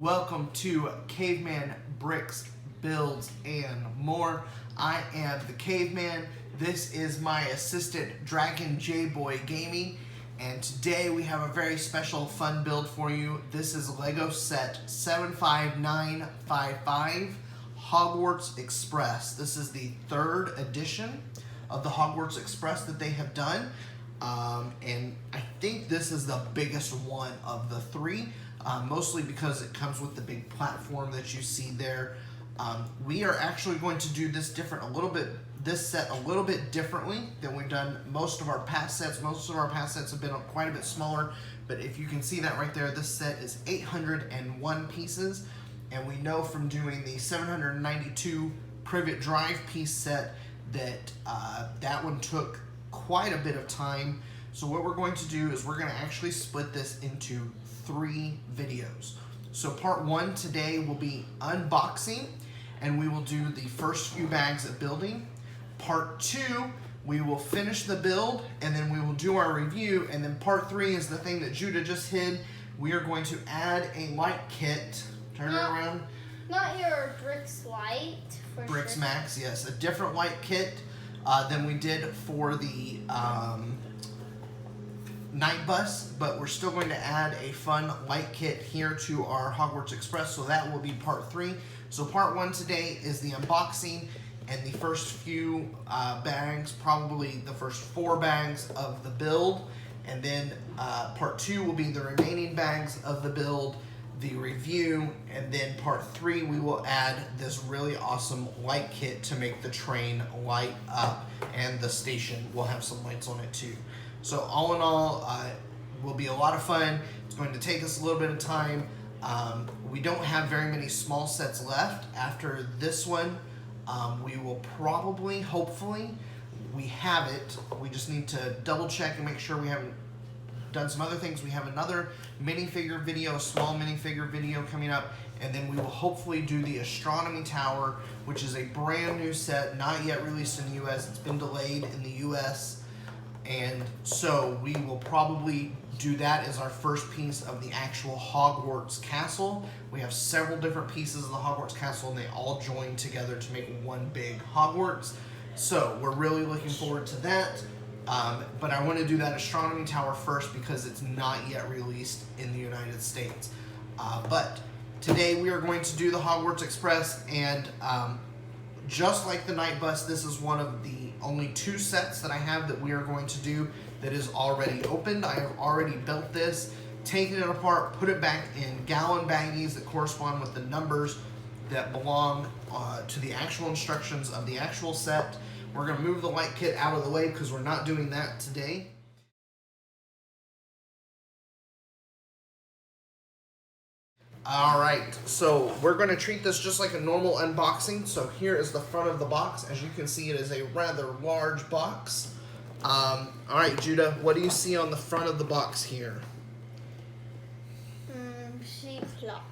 Welcome to Caveman Bricks, Builds, and More. I am the Caveman. This is my assistant, Dragon J-Boy Gaming, and today we have a very special fun build for you. This is Lego set 75955 Hogwarts Express. This is the third edition of the Hogwarts Express that they have done. And I think this is the biggest one of the three, mostly because it comes with the big platform that you see there. We are actually going to do this set a little bit differently than we've done most of our past sets. Most of our past sets have been quite a bit smaller, but if you can see that right there, this set is 801 pieces, and we know from doing the 792 Privet Drive piece set that that one took quite a bit of time. So what we're going to do is we're going to actually split this into 3 videos. So part 1 today will be unboxing, and we will do the first few bags of building. Part 2, we will finish the build, and then we will do our review. And then part 3 is the thing that Judah just hid. We are going to add a light kit. Turn it around. Not your Bricks Light. Bricks Max, yes. A different light kit than we did for the night bus, but we're still going to add a fun light kit here to our Hogwarts Express, so that will be part 3. So part 1 today is the unboxing and the first few bags, probably the first 4 bags of the build, and then part 2 will be the remaining bags of the build, the review, and then part 3 we will add this really awesome light kit to make the train light up, and the station will have some lights on it too. So all in all, will be a lot of fun. It's going to take us a little bit of time. We don't have very many small sets left after this one. We will probably, hopefully, we have it. We just need to double check and make sure we haven't done some other things. We have another minifigure video, a small minifigure video coming up, and then we will hopefully do the Astronomy Tower, which is a brand new set, not yet released in the US. It's been delayed in the US. And so we will probably do that as our first piece of the actual Hogwarts Castle. We have several different pieces of the Hogwarts Castle, and they all join together to make one big Hogwarts. So we're really looking forward to that. But I want to do that Astronomy Tower first because it's not yet released in the United States. But today we are going to do the Hogwarts Express, and just like the night bus, this is one of the only 2 sets that I have that we are going to do that is already opened. I have already built this, taken it apart, put it back in gallon baggies that correspond with the numbers that belong to the actual instructions of the actual set. We're going to move the light kit out of the way because we're not doing that today. Alright, so we're going to treat this just like a normal unboxing. So here is the front of the box. As you can see, it is a rather large box. Alright, Judah, what do you see on the front of the box here? See clock.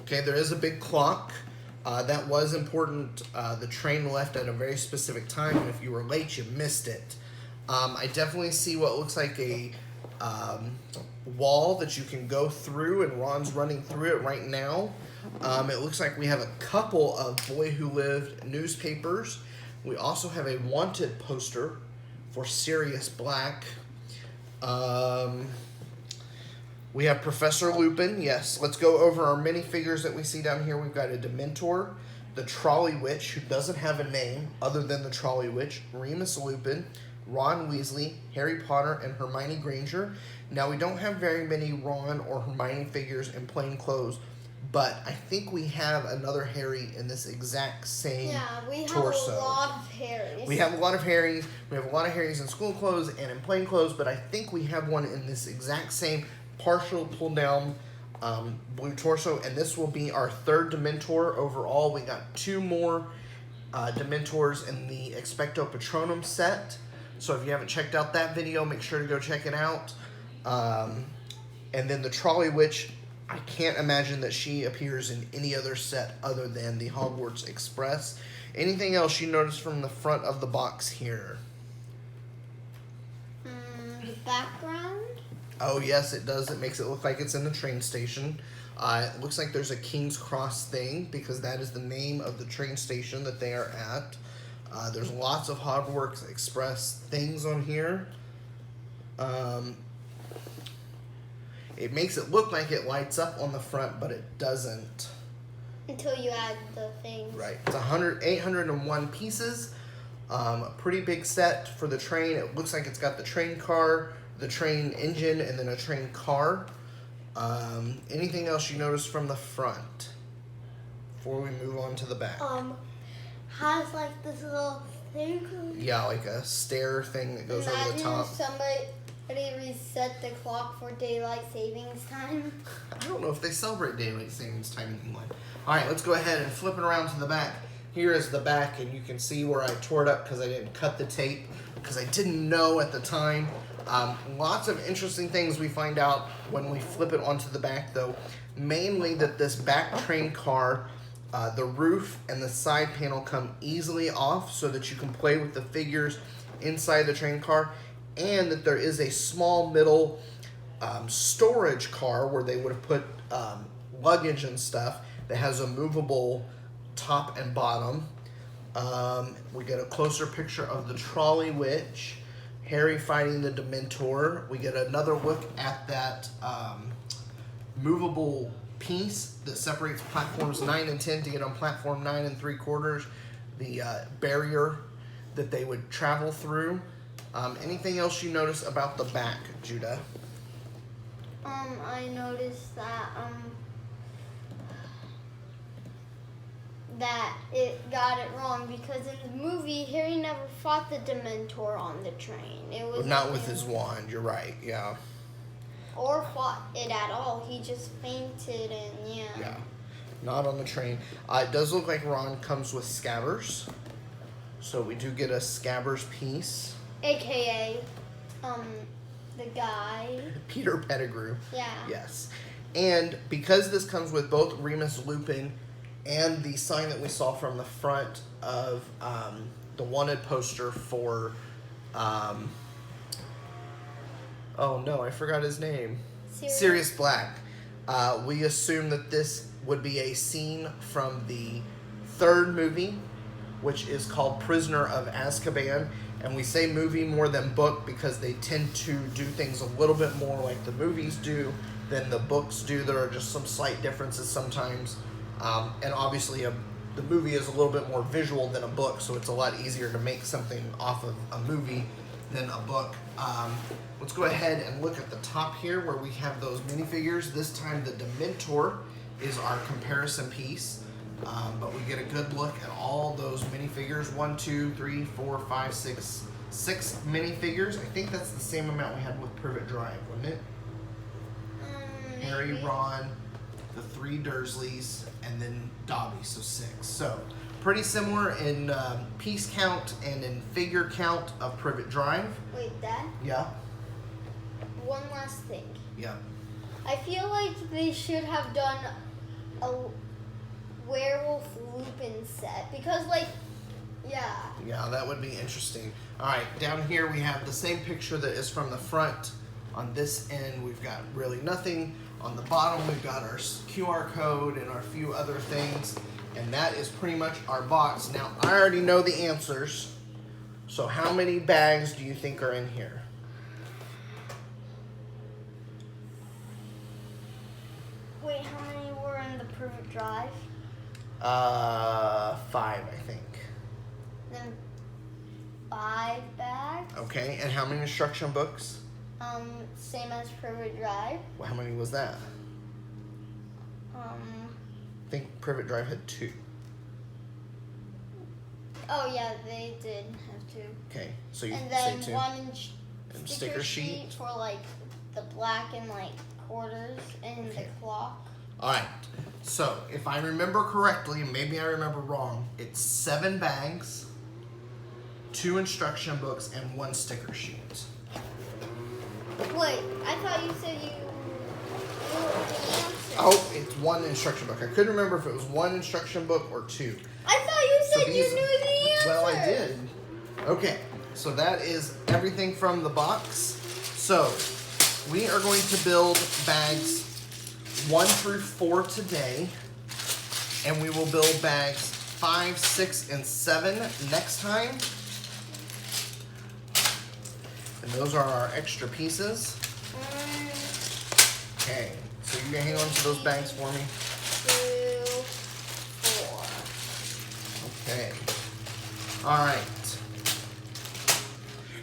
Okay, there is a big clock. That was important. The train left at a very specific time, and if you were late, you missed it. I definitely see what looks like a wall that you can go through, and Ron's running through it right now. It looks like we have a couple of Boy Who Lived newspapers. We also have a wanted poster for Sirius Black. We have Professor Lupin. Yes, let's go over our minifigures that we see down here. We've got a Dementor, the Trolley Witch, who doesn't have a name other than the Trolley Witch, Remus Lupin, Ron Weasley, Harry Potter, and Hermione Granger. Now, we don't have very many Ron or Hermione figures in plain clothes, but I think we have another Harry in this exact same torso. Yeah, we have a lot of Harrys. We have a lot of Harrys. We have a lot of Harrys in school clothes and in plain clothes, but I think we have one in this exact same partial pull-down blue torso, and this will be our 3rd Dementor overall. We got 2 more Dementors in the Expecto Patronum set. So if you haven't checked out that video, make sure to go check it out. And then the Trolley Witch, I can't imagine that she appears in any other set other than the Hogwarts Express. Anything else you notice from the front of the box here? The background. Oh yes, it does. It makes it look like it's in the train station. It looks like there's a King's Cross thing because that is the name of the train station that they are at. There's lots of Hogwarts Express things on here. It makes it look like it lights up on the front, but it doesn't. Until you add the things. Right. It's 801 pieces. A pretty big set for the train. It looks like it's got the train car, the train engine, and then a train car. Anything else you notice from the front before we move on to the back? Has like this little thing. Yeah, like a stair thing that goes over the top. Imagine somebody reset the clock for daylight savings time. I don't know if they celebrate daylight savings time in England. All right, let's go ahead and flip it around to the back. Here is the back, and you can see where I tore it up because I didn't cut the tape because I didn't know at the time. Lots of interesting things we find out when we flip it onto the back, though. Mainly that this back train car, the roof and the side panel come easily off so that you can play with the figures inside the train car, and that there is a small middle storage car where they would have put luggage and stuff that has a movable top and bottom. We get a closer picture of the trolley witch, Harry fighting the Dementor. We get another look at that movable piece that separates platforms 9 and 10 to get on platform 9 3/4, the barrier that they would travel through. Anything else you notice about the back, Judah? I noticed that it got it wrong because in the movie Harry never fought the Dementor on the train. It was Not with his wand, you're right, yeah. Or fought it at all. He just fainted and Yeah, not on the train. It does look like Ron comes with Scabbers. So we do get a Scabbers piece. AKA, the guy. Peter Pettigrew. Yeah. Yes. And because this comes with both Remus Lupin and the sign that we saw from the front of the wanted poster for, oh no, I forgot his name. Sirius Black. We assume that this would be a scene from the third movie, which is called Prisoner of Azkaban. And we say movie more than book because they tend to do things a little bit more like the movies do than the books do. There are just some slight differences sometimes. And obviously the movie is a little bit more visual than a book, so it's a lot easier to make something off of a movie than a book. Let's go ahead and look at the top here where we have those minifigures. This time the Dementor is our comparison piece. But we get a good look at all those minifigures. 1, 2, 3, 4, 5, 6 minifigures. I think that's the same amount we had with Privet Drive, wasn't it? Harry, Ron, the 3 Dursleys, and then Dobby, so 6. So pretty similar in piece count and in figure count of Privet Drive. Wait, Dad? Yeah. One last thing. Yeah. I feel like they should have done a Werewolf Lupin set because, like, yeah, that would be interesting. All right, down here we have the same picture that is from the front. On this end we've got really nothing. On the bottom we've got our QR code and our few other things, and that is pretty much our box. Now I already know the answers, so how many bags do you think are in here? Wait, how many were in the Privet Drive? 5, I think. Then 5 bags. Okay, and how many instruction books? Same as Privet Drive. Well, how many was that? I I think Privet Drive had 2. Oh yeah, they did have 2. Okay, so you And say then 2. one And sticker sheet for like the black and like quarters and Okay. the clock. All right, so if I remember correctly, and maybe I remember wrong, it's 7 bags, 2 instruction books, and 1 sticker sheet. Wait, I thought you said you knew the answer. Oh, it's 1 instruction book. I couldn't remember if it was 1 instruction book or 2. I thought you said So you these- knew the answer. Well, I did. Okay, so that is everything from the box. So we are going to build bags 1 through 4 today, and we will build bags 5, 6, and 7 next time. And those are our extra pieces. Okay, so you can hang on to those bags for me. 2, 4. Okay. All right.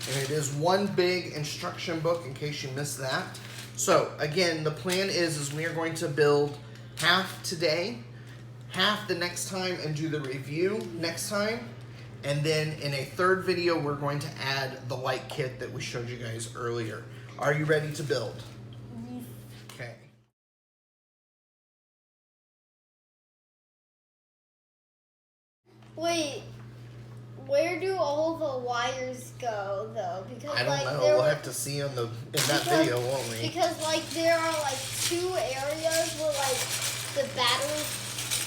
And it is one big instruction book in case you missed that. So again, the plan is we are going to build half today, half the next time, and do the review next time. And then in a third video, we're going to add the light kit that we showed you guys earlier. Are you ready to build? Okay. Wait, where do all the wires go though? Because I don't know. We'll have to see in that video, won't we? Because like there are like 2 areas where like the battery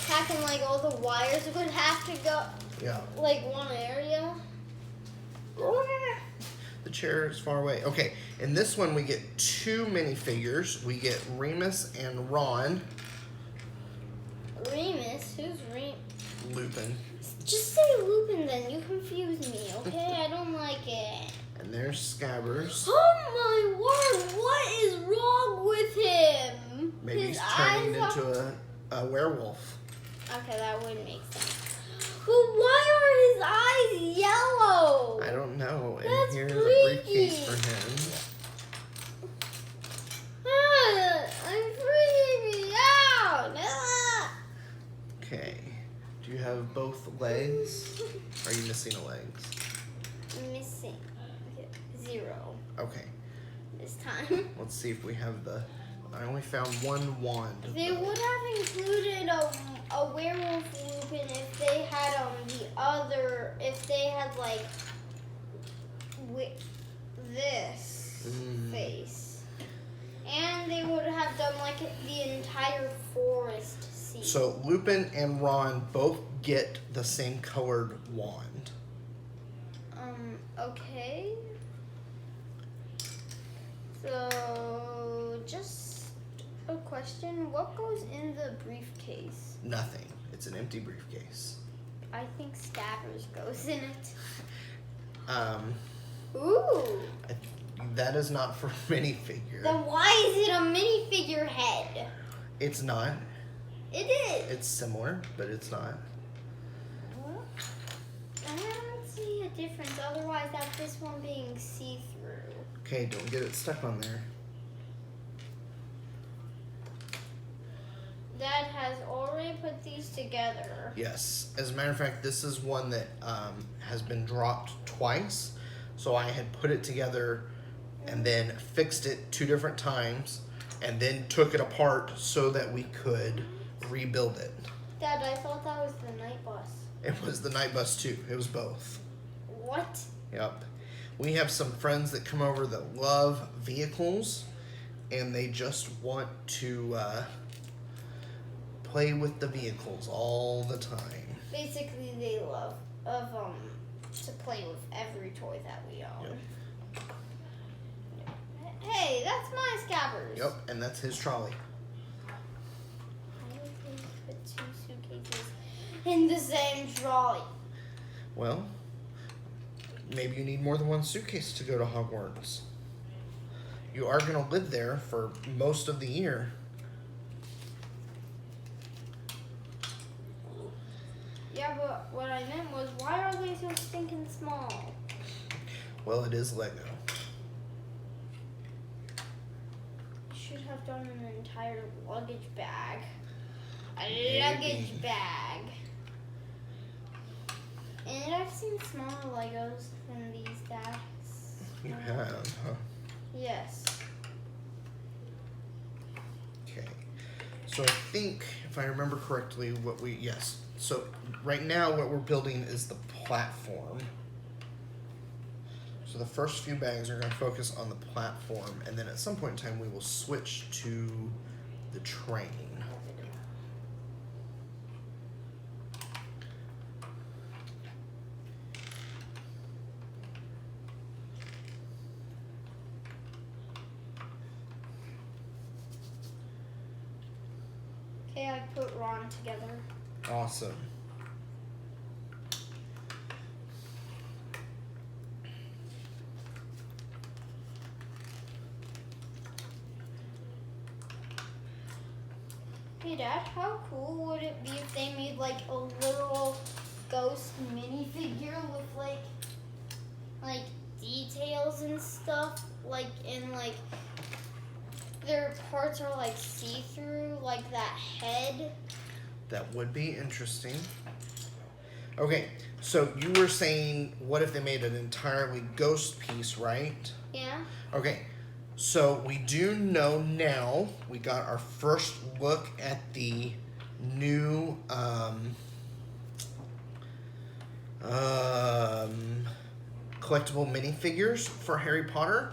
pack and like all the wires would have to go. Yeah. Like one area. The chair is far away. Okay, in this one we get 2 minifigures. We get Remus and Ron. Remus? Who's Remus? Lupin. Just say Lupin then. You confuse me, okay? I don't like it. And there's Scabbers. Oh my word! What is wrong with him? Maybe His he's turning eyes into a werewolf. Okay, that would make sense. But why are his eyes yellow? I don't know. And That's here's freaky. a briefcase for him. I'm freaking me out. Okay. Do you have both legs? Are you missing a legs? Missing 0 Okay. this time. Let's see if we have the... I only found 1 wand. They would have included a werewolf Lupin if they had if they had like this face, and they would have done like the entire forest scene. So Lupin and Ron both get the same colored wand. Okay. So just a question: what goes in the briefcase? Nothing. It's an empty briefcase. I think Scabbers goes in it. Ooh. That is not for minifigure. Then why is it a minifigure head? It's not. It is. It's similar, but it's not. I don't see a difference. Otherwise, that's this one being see-through. Okay, don't get it stuck on there. Dad has already put these together. Yes. As a matter of fact, this is one that has been dropped twice. So I had put it together and then fixed it 2 different times and then took it apart so that we could rebuild it. Dad, I thought that was the night bus. It was the night bus too. It was both. What? Yep. We have some friends that come over that love vehicles and they just want to play with the vehicles all the time. Basically, they love to play with every toy that we own. Yep. Hey, that's my Scabbers. Yep, and that's his trolley. Why would they put 2 suitcases in the same trolley? Well, maybe you need more than 1 suitcase to go to Hogwarts. You are going to live there for most of the year. Yeah, but what I meant was, why are they so stinking small? Well, it is Lego. You should have done an entire luggage bag. Maybe. Luggage bag. And I've seen smaller Legos than these, Dad. You have, huh? Yes. Okay. So I think, if I remember correctly, yes. So right now what we're building is the platform. So the first few bags are going to focus on the platform, and then at some point in time we will switch to the train. Okay, I put Ron together. Awesome. Hey Dad, how cool would it be if they made like a literal ghost minifigure with like details and stuff, like in like their parts are like see-through, like that head. That would be interesting. Okay, so you were saying, what if they made an entirely ghost piece, right? Yeah. Okay, so we do know now, we got our first look at the new collectible minifigures for Harry Potter,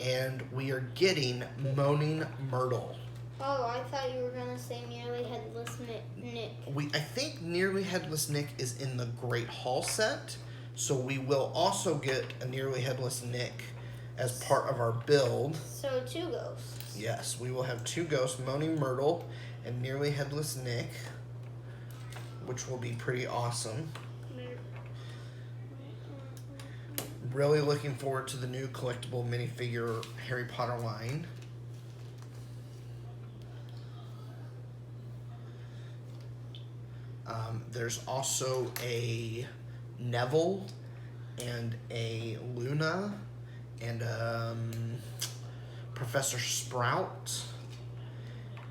and we are getting Moaning Myrtle. Oh, I thought you were gonna say Nearly Headless Nick. I think Nearly Headless Nick is in the Great Hall set, so we will also get a Nearly Headless Nick as part of our build. So 2 ghosts. Yes, we will have 2 ghosts, Moaning Myrtle and Nearly Headless Nick, which will be pretty awesome. Really looking forward to the new collectible minifigure Harry Potter line. There's also a Neville and a Luna and Professor Sprout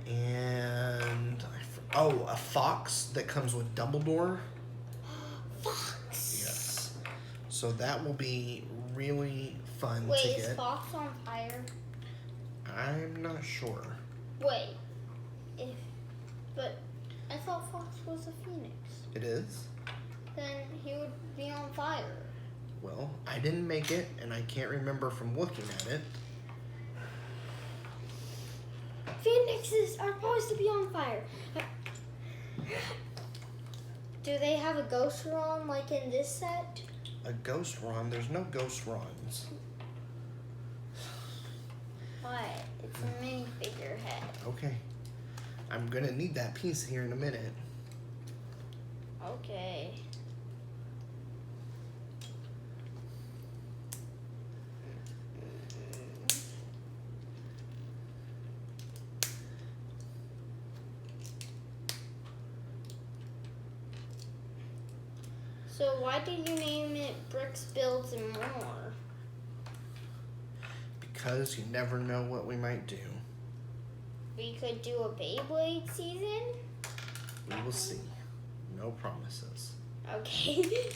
and a fox that comes with Dumbledore. Fox. Yes. So that will be really fun Wait, to get. is Fox on fire? I'm not sure. Wait. But I thought Fox was a phoenix. It is? Then he would be on fire. Well, I didn't make it, and I can't remember from looking at it. Phoenixes are supposed to be on fire. Do they have a ghost Ron like in this set? A ghost Ron? There's no ghost Rons. What? It's a minifigure head. Okay. I'm gonna need that piece here in a minute. Okay. So why did you name it Bricks, Builds, and More? Because you never know what we might do. We could do a Beyblade season? We will see. No promises. Okay.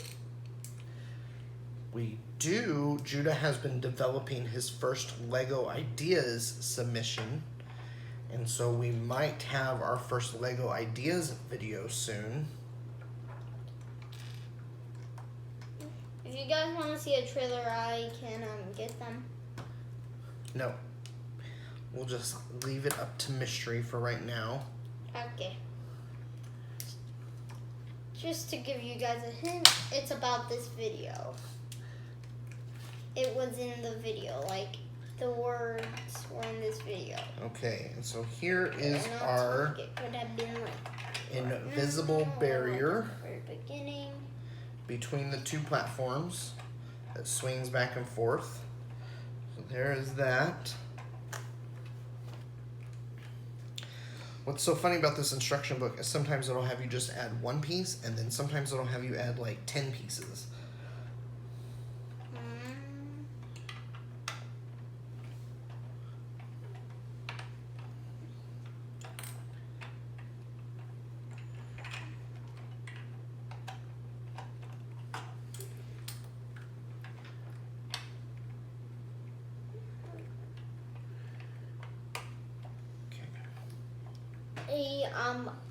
Judah has been developing his first Lego Ideas submission. And so we might have our first Lego Ideas video soon. If you guys want to see a trailer, I can get them. No. We'll just leave it up to mystery for right now. Okay. Just to give you guys a hint, it's about this video. It was in the video, like the words were in this video. Okay, and so here is And our it could have been like invisible barrier very beginning. between the 2 platforms that swings back and forth. So there is that. What's so funny about this instruction book is sometimes it'll have you just add 1 piece, and then sometimes it'll have you add like 10 pieces.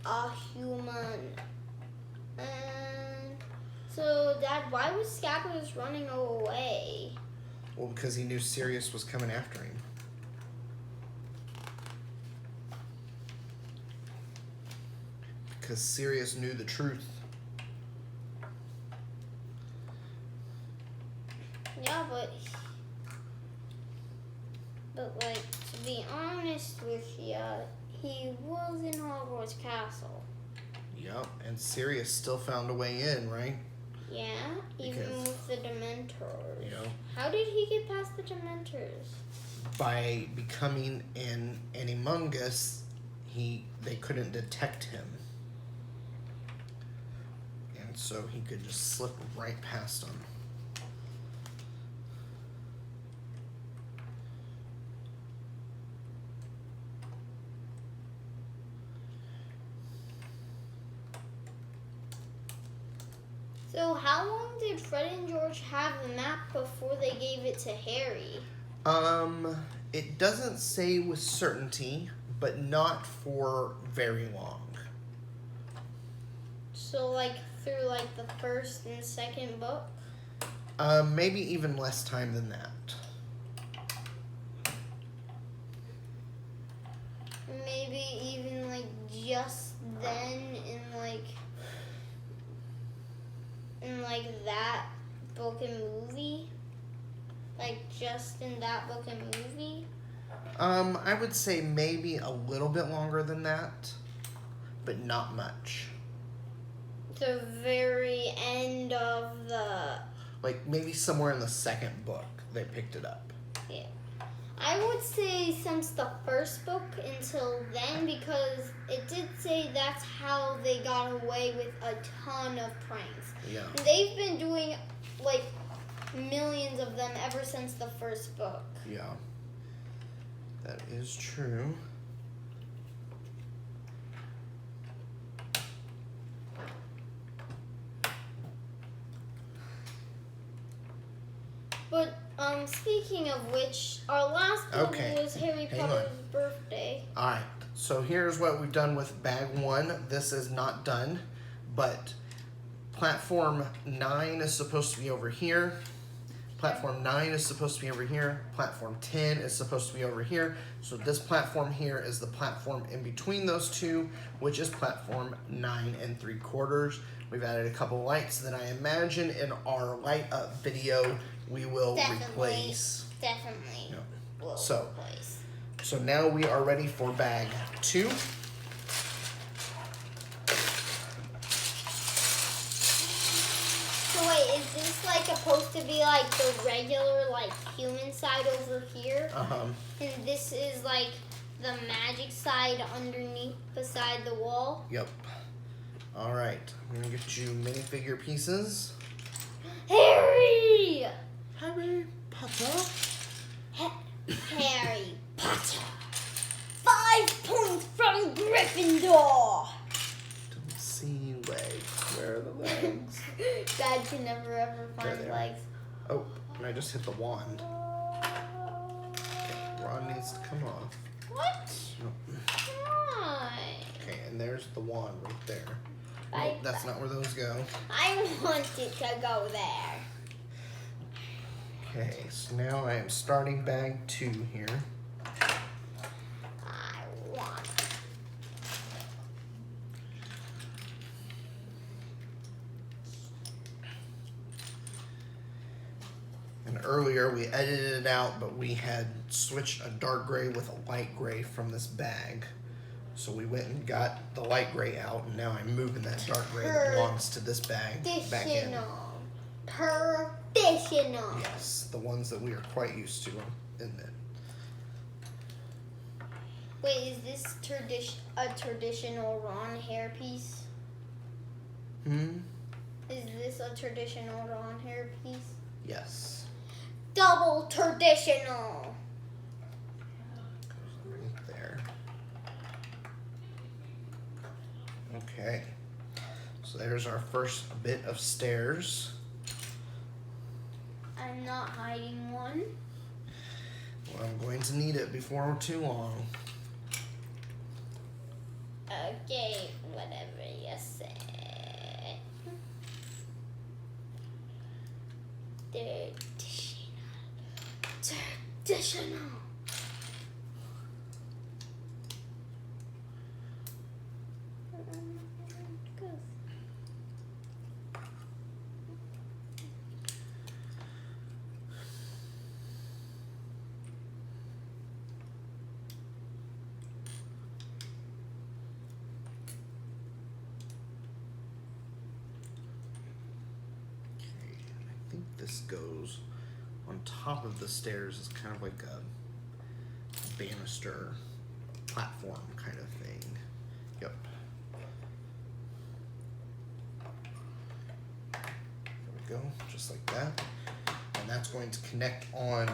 A human. And so, Dad, why was Scabbers running away? Well, because he knew Sirius was coming after him. Because Sirius knew the truth. Yeah, but like, to be honest with you, he was in Hogwarts Castle. Yep, and Sirius still found a way in, right? Yeah, even Because- with the Dementors. You know, How did he get past the Dementors? by becoming an Animungus, they couldn't detect him. And so he could just slip right past them. So how long did Fred and George have the map before they gave it to Harry? It doesn't say with certainty, but not for very long. So like through like the first and second book? Maybe even less time than that. Maybe even like just then in like that book and movie? Like just in that book and movie? I would say maybe a little bit longer than that, but not much. The very end of the... Like maybe somewhere in the second book they picked it up. Yeah. I would say since the first book until then, because it did say that's how they got away with a ton of pranks. Yeah. And they've been doing like millions of them ever since the first book. Yeah. That is true. But speaking of which, our last book Okay. was Harry Hang Potter's birthday. Alright, so here's what we've done with bag 1. This is not done, but platform 9 is supposed to be over here. Platform 9 is supposed to be over here. Platform 10 is supposed to be over here. So this platform here is the platform in between those two, which is platform 9 3/4. We've added a couple lights that I imagine in our light up video we will replace. Definitely. Yeah. Will So- replace. So now we are ready for bag 2. So wait, is this like supposed to be like the regular like human side over here? And this is like the magic side underneath beside the wall? Yep. Alright, I'm gonna get you minifigure pieces. Harry! Harry Potter. Harry Potter. 5 points from Gryffindor! Don't see legs. Where are the legs? Dad can never ever There find they are. legs. Oh, and I just hit the wand. Okay, wand needs to come off. What? Nope. Why? Okay, and there's the wand right there. Bye. Nope, that's not where those go. I want it to go there. Okay, so now I am starting bag 2 here. I want it. And earlier we edited it out, but we had switched a dark gray with a light gray from this bag. So we went and got the light gray out, and now I'm moving that dark gray that belongs to this bag back in. Traditional. Yes, the ones that we are quite used to in it. Wait, is this a traditional Ron hairpiece? Is this a traditional Ron hairpiece? Yes. Double traditional. Right there. Okay. So there's our first bit of stairs. I'm not hiding one. Well, I'm going to need it before too long. Okay, whatever you say. Traditional. think this goes on top of the stairs. It's kind of like a banister platform kind of thing. Yep. There we go, just like that. And that's going to connect on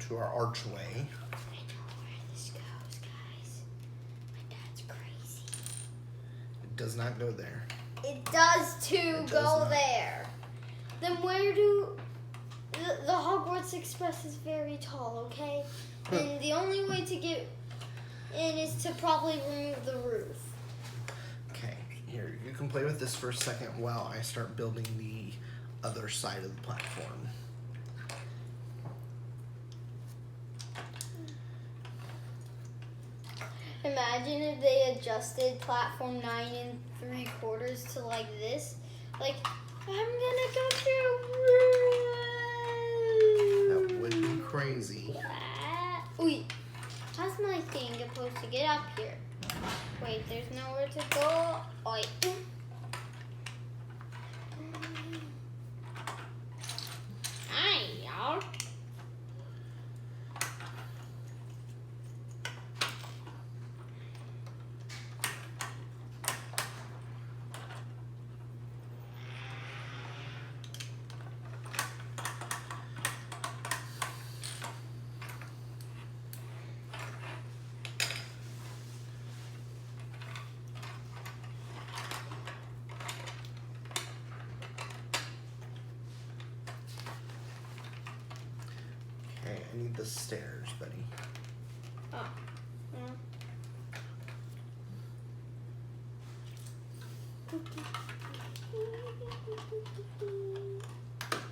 to our archway. I know where this goes, guys. My dad's crazy. It does not go there. It does too It does go not. there. Then where do the Hogwarts Express is very tall, okay? And the only way to get in is to probably remove the roof. Okay, here, you can play with this for a second while I start building the other side of the platform. Imagine if they adjusted platform 9 3/4 to like this. Like, I'm gonna go That through. would be crazy. Wait, how's my thing supposed to get up here? Wait, there's nowhere to go. Oh, wait. Hi, y'all. Okay, I need the stairs, buddy. Oh.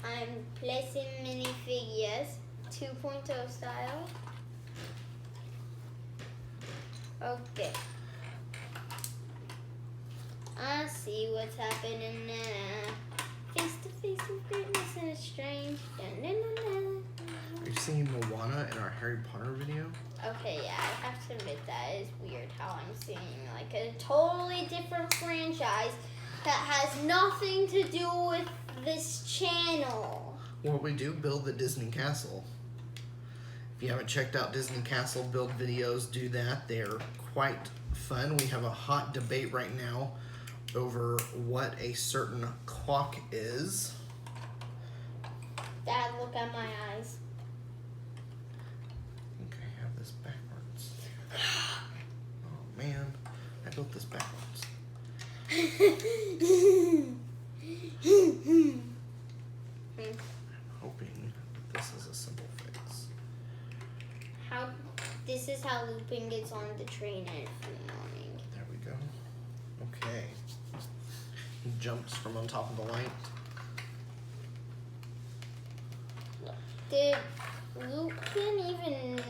I'm placing minifigures 2.0 style. Okay. I see what's happening now. Face to face with greatness and it's strange. Dun, dun, dun, dun. Are you seeing Moana in our Harry Potter video? Okay, yeah, I have to admit that is weird how I'm seeing like a totally different franchise that has nothing to do with this channel. Well, we do build the Disney Castle. If you haven't checked out Disney Castle build videos, do that. They're quite fun. We have a hot debate right now over what a certain clock is. Dad, look at my eyes. I think I have this backwards. Oh man, I built this backwards. I'm hoping that this is a simple fix. How? This is how Lupin gets on the train every morning. There we go. Okay. He jumps from on top of the light. Did Lupin even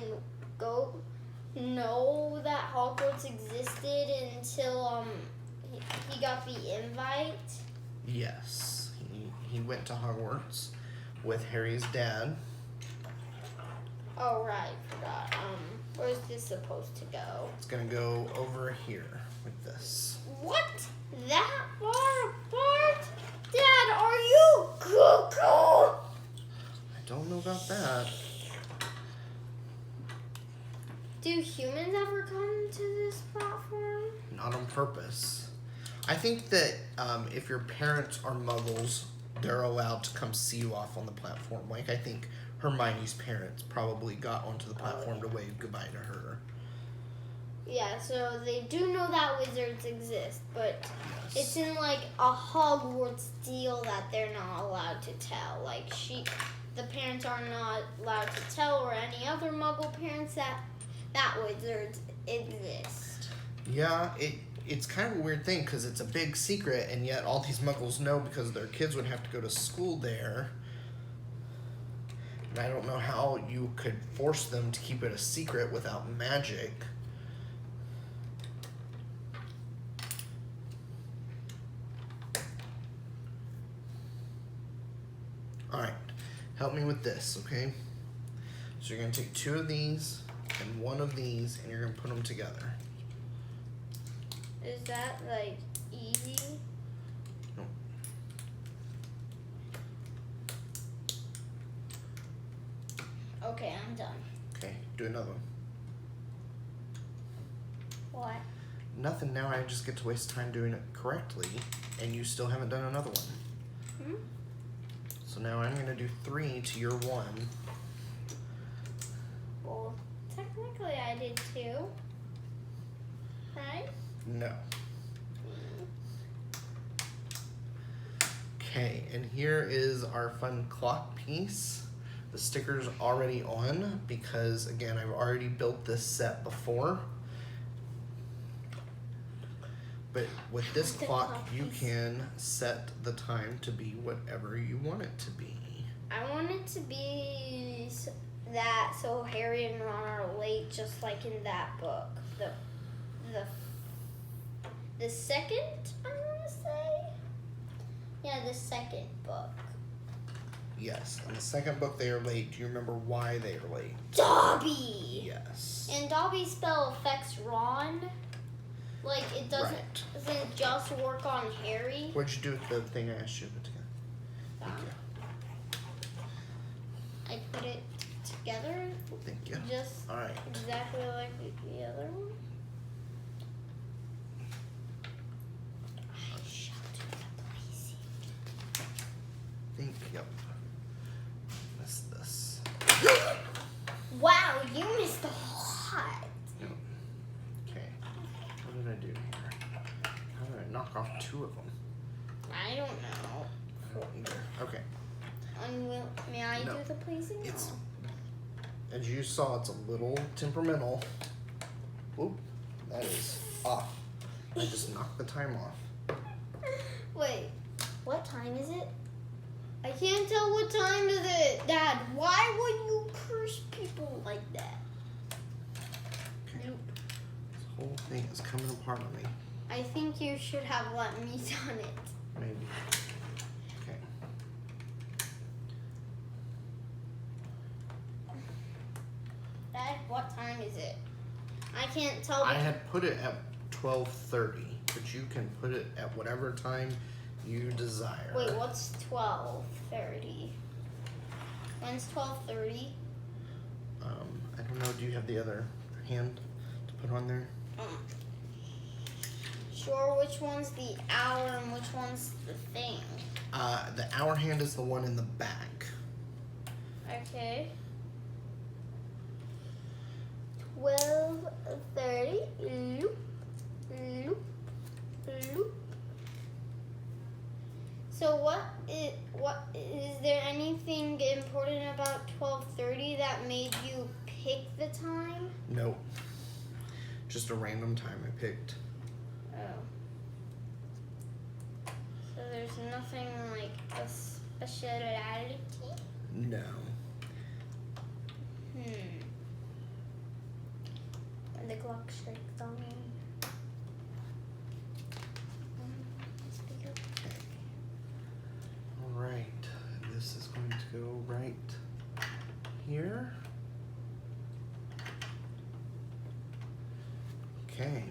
know that Hogwarts existed until he got the invite? Yes. He went to Hogwarts with Harry's dad. Oh right, forgot. Where's this supposed to go? It's gonna go over here with this. What? That far apart? Dad, are you cuckoo? I don't know about that. Do humans ever come to this platform? Not on purpose. I think that if your parents are muggles, they're allowed to come see you off on the platform. Like, I think Hermione's parents probably got onto the platform to wave goodbye to her. Yeah, so they do know that wizards exist, but Yes. it's in like a Hogwarts deal that they're not allowed to tell. Like the parents are not allowed to tell, or any other Muggle parents that wizards exist. Yeah, it's kind of a weird thing because it's a big secret, and yet all these muggles know because their kids would have to go to school there. And I don't know how you could force them to keep it a secret without magic. Alright, help me with this, okay? So you're going to take 2 of these and 1 of these, and you're going to put them together. Is that like easy? No. Okay, I'm done. Okay, do another one. What? Nothing. Now I just get to waste time doing it correctly, and you still haven't done another one. So now I'm gonna do 3 to your 1. Well, technically I did 2. Right? No. Okay, and here is our fun clock piece. The sticker's already on because, again, I've already built this set before. But with this clock, you can set the time to be whatever you want it to be. I want it to be that so Harry and Ron are late, just like in that book. The second, I want to say? Yeah, the second book. Yes, in the second book they are late. Do you remember why they are late? Dobby! Yes. And Dobby's spell affects Ron. Like, it doesn't just work on Harry. What'd you do with the thing I asked you to put together? Thank you. I put it together. Thank you. Just all right. exactly like the other one. I shall do the placing. Think, yep. Missed this. Wow, you missed a lot. Yep. Okay. What did I do here? How did I knock off 2 of them? I don't know. I don't either. Okay. May I No. do the placing? It's, as you saw, it's a little temperamental. Oop, that is off. I just knocked the time off. Wait, what time is it? I can't tell what time is it, Dad. Why would you curse people like that? Okay. Nope. This whole thing is coming apart on me. I think you should have let me done it. Maybe. Okay. Dad, what time is it? I can't tell. I had put it at 12:30, but you can put it at whatever time you desire. Wait, what's 12:30? When's 12:30? I don't know. Do you have the other hand to put on there? Sure, which one's the hour and which one's the thing? The hour hand is the one in the back. Okay. 12:30. Loop, loop, loop. So what is there anything important about 12:30 that made you pick the time? Nope. Just a random time I picked. Oh. So there's nothing like a speciality? No. When the clock strikes on me. All right. This is going to go right here. Okay.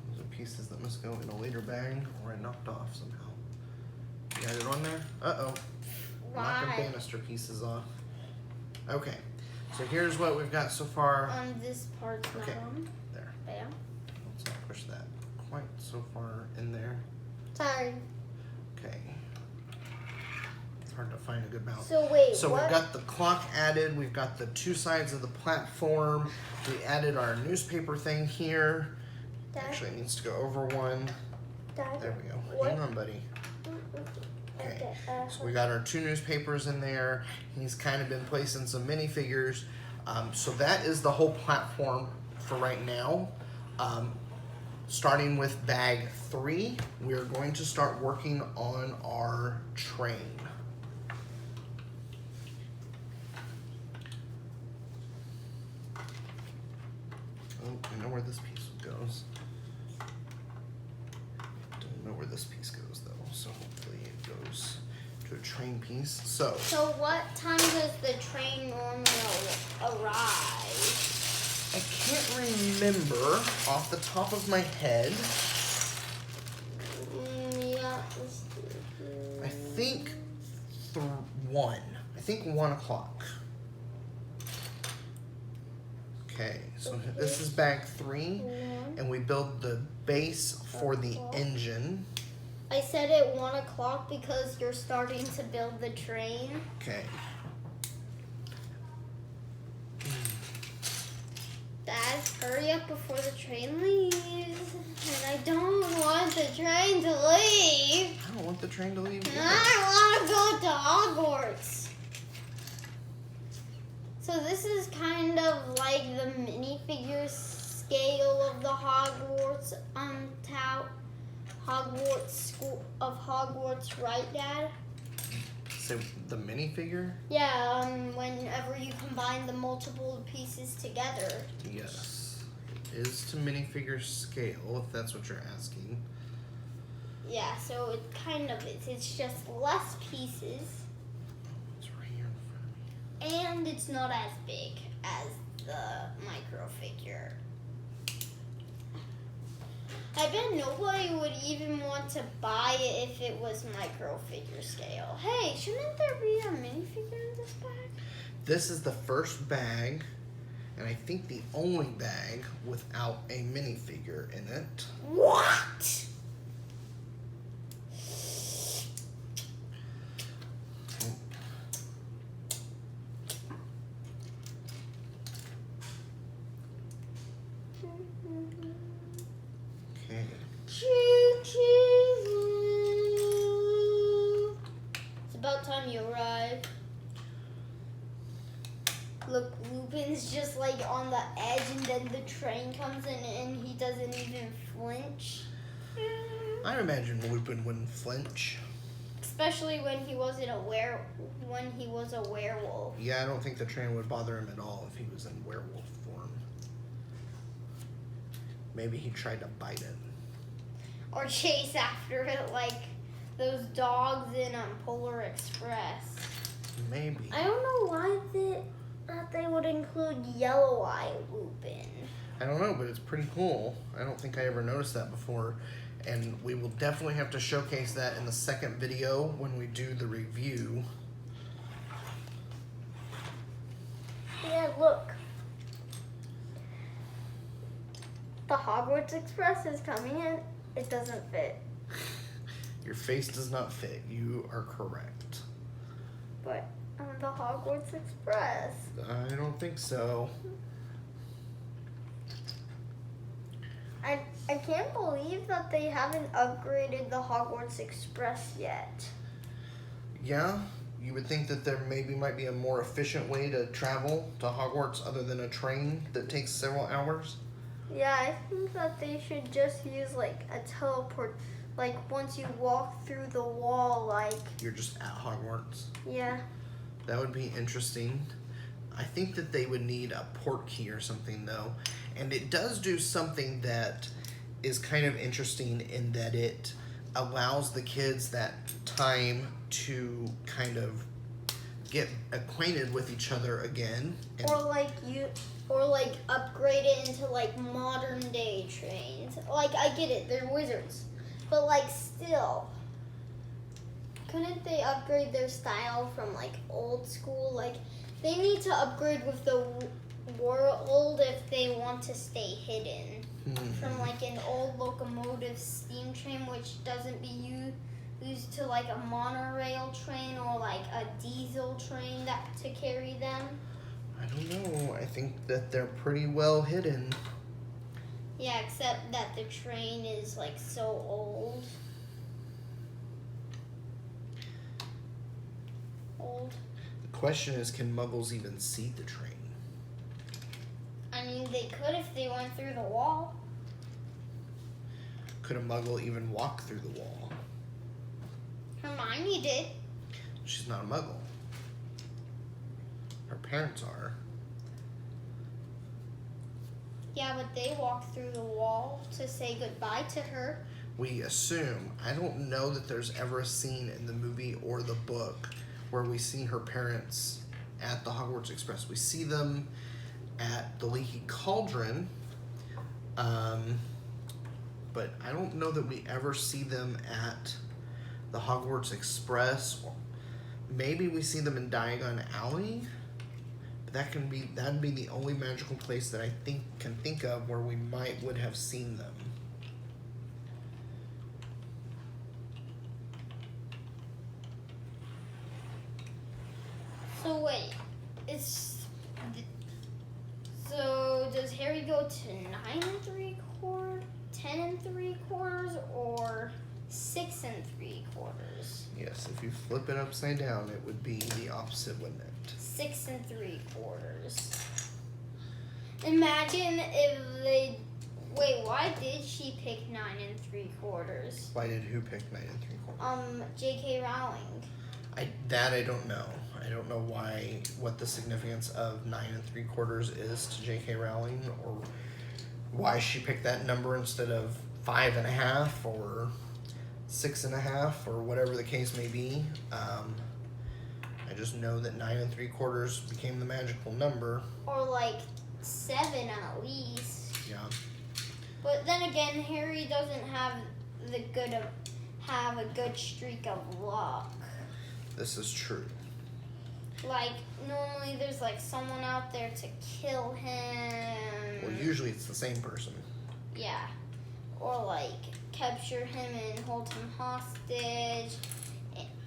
Those are pieces that must go in a later bag or I knocked off somehow. You got it on there? Uh-oh. Knocking Why? banister pieces off. Okay. So here's what we've got so far. This part's not Okay. on. There. Bam. Let's not push that quite so far in there. Sorry. Okay. It's hard to find a good balance. So wait, So what? we've got the clock added. We've got the 2 sides of the platform. We added our newspaper thing here. Dad? Actually, it needs to go over one. Dad? There we go. What? Hang on, buddy. Okay. So we got our 2 newspapers in there. He's kind of been placing some minifigures. So that is the whole platform for right now. Starting with bag 3, we are going to start working on our train. Oh, I know where this piece goes. Don't know where this piece goes though, so hopefully it goes to a train piece. So what time does the train normally arrive? I can't remember off the top of my head. Yeah. I think 1. I think 1 o'clock. Okay, so this is bag 3, and we build the base for the engine. I said at 1 o'clock because you're starting to build the train. Okay. Dad, hurry up before the train leaves. And I don't want the train to leave. I don't want the train to leave either. I want to go to Hogwarts. So this is kind of like the minifigure scale of the Hogwarts Hogwarts school of Hogwarts, right, Dad? So the minifigure? Yeah, whenever you combine the multiple pieces together. Yes. It is to minifigure scale, if that's what you're asking. Yeah, so it kind of is. It's just less pieces. It's right here in front of me. And it's not as big as the micro figure. I bet nobody would even want to buy it if it was micro figure scale. Hey, shouldn't there be a minifigure in this bag? This is the first bag, and I think the only bag without a minifigure in it. What? Okay. Choo choo. It's about time you arrive. Look, Lupin's just like on the edge, and then the train comes in, and he doesn't even flinch. I imagine Lupin wouldn't flinch. Especially when he wasn't when he was a werewolf. Yeah, I don't think the train would bother him at all if he was in werewolf form. Maybe he tried to bite it. Or chase after it like those dogs in Polar Express. Maybe. I don't know why that they would include Yellow Eye Lupin. I don't know, but it's pretty cool. I don't think I ever noticed that before. And we will definitely have to showcase that in the second video when we do the review. Yeah, look. The Hogwarts Express is coming in. It doesn't fit. Your face does not fit. You are correct. But the Hogwarts Express. I don't think so. I can't believe that they haven't upgraded the Hogwarts Express yet. Yeah, you would think that there maybe might be a more efficient way to travel to Hogwarts other than a train that takes several hours. Yeah, I think that they should just use like a teleport, like once you walk through the wall, like. You're just at Hogwarts. Yeah. That would be interesting. I think that they would need a port key or something though. And it does do something that is kind of interesting in that it allows the kids that time to kind of get acquainted with each other again. Or like upgrade it into like modern day trains. Like I get it, they're wizards. But like still, couldn't they upgrade their style from like old school? Like they need to upgrade with the world if they want to stay hidden. From like an old locomotive steam train, which doesn't be used to like a monorail train or like a diesel train to carry them. I don't know. I think that they're pretty well hidden. Yeah, except that the train is like so old. The question is, can Muggles even see the train? I mean, they could if they went through the wall. Could a Muggle even walk through the wall? Hermione did. She's not a Muggle. Her parents are. Yeah, but they walked through the wall to say goodbye to her. We assume. I don't know that there's ever a scene in the movie or the book where we see her parents at the Hogwarts Express. We see them at the Leaky Cauldron, but I don't know that we ever see them at the Hogwarts Express. Maybe we see them in Diagon Alley, But that'd be the only magical place that I can think of where we would have seen them. So wait, so does Harry go to 9 3/4, 10 3/4, or 6 3/4? Yes, if you flip it upside down, it would be the opposite, wouldn't it? 6 3/4. Imagine if they. Wait, why did she pick 9 3/4? Why did who pick 9 3/4? J.K. Rowling. I don't know. I don't know what the significance of 9 3/4 is to J.K. Rowling, or why she picked that number instead of 5.5 or 6.5 or whatever the case may be. I just know that 9 3/4 became the magical number. Or like 7 at least. Yeah. But then again, Harry doesn't have a good streak of luck. This is true. Like, normally there's like someone out there to kill him. Well, usually it's the same person. Yeah. Or like capture him and hold him hostage.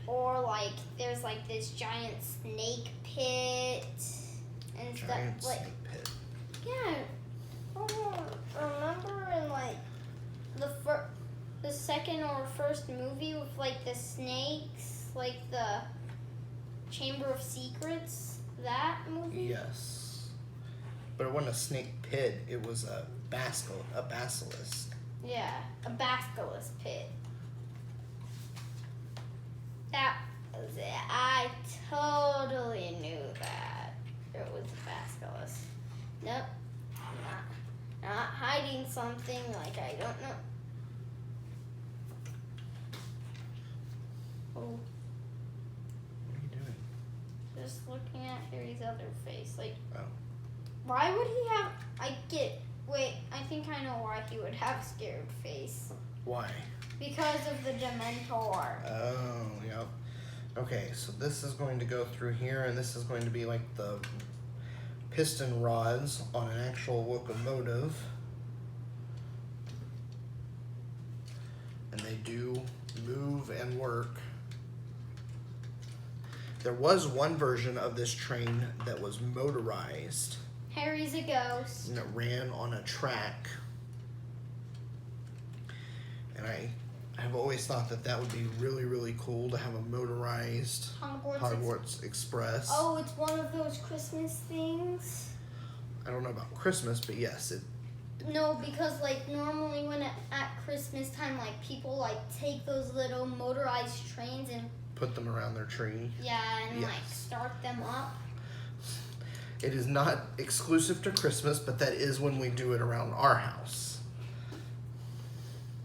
Or like there's like this giant snake pit and Giant stuff. Like, snake pit. yeah. Oh, remember in like the second or first movie with like the snakes, like the Chamber of Secrets, that movie? Yes. But it wasn't a snake pit, it was a basilisk. Yeah, a basilisk pit. That was it. I totally knew that it was a basilisk. Nope. Not hiding something like I don't know. Oh, What are you doing? just looking at Harry's other face. Like, Oh. why would he have? Wait, I think I know why he would have a scared face. Why? Because of the Dementor. Oh, yep. Okay, so this is going to go through here, and this is going to be like the piston rods on an actual locomotive. And they do move and work. There was one version of this train that was motorized, Harry's a ghost. and it ran on a track. And I've always thought that would be really, really cool to have a motorized Hogwarts Express. Oh, it's one of those Christmas things? I don't know about Christmas, but yes, it. No, because like normally when at Christmas time, like people like take those little motorized trains and Put them around their tree. yeah, and like Yes. start them up. It is not exclusive to Christmas, but that is when we do it around our house.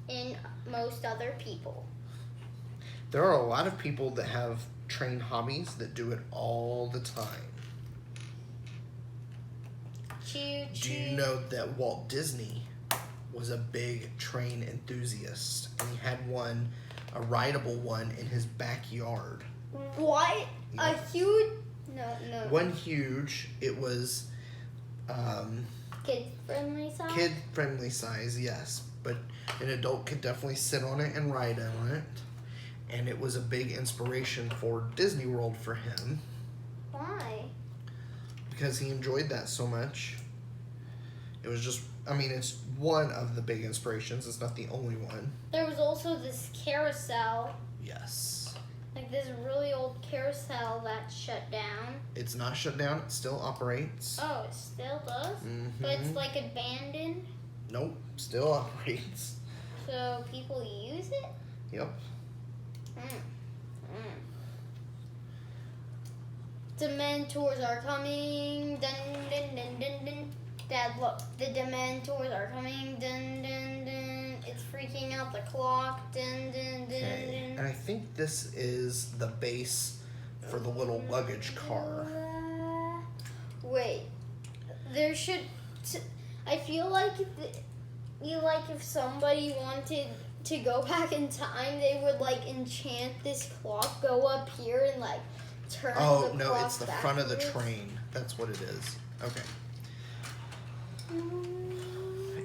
In most other people. There are a lot of people that have train hobbies that do it all the time. Choo choo. Do you know that Walt Disney was a big train enthusiast, and he had a rideable one in his backyard? What? Yep. A huge? No. One huge. It was Kid friendly size. kid friendly size, yes, but an adult could definitely sit on it and ride on it. And it was a big inspiration for Disney World for him Why? because he enjoyed that so much. It was just, it's one of the big inspirations. It's not the only one. There was also this carousel, Yes. like this really old carousel that shut down. It's not shut down. It still operates. Oh, it still does? Mhm. But it's like abandoned, Nope. Still operates. so people use it? Yep. Dementors are coming. Dun dun dun dun dun. Dad, look. The Dementors are coming. Dun dun dun. It's freaking out the clock. Dun dun dun Okay. dun. And I think this is the base for the little luggage car. Wait. There should. I feel like if somebody wanted to go back in time, they would like enchant this clock, go up here and like turn Oh, the no, clock it's the front of the backwards. train. That's what it is. Okay.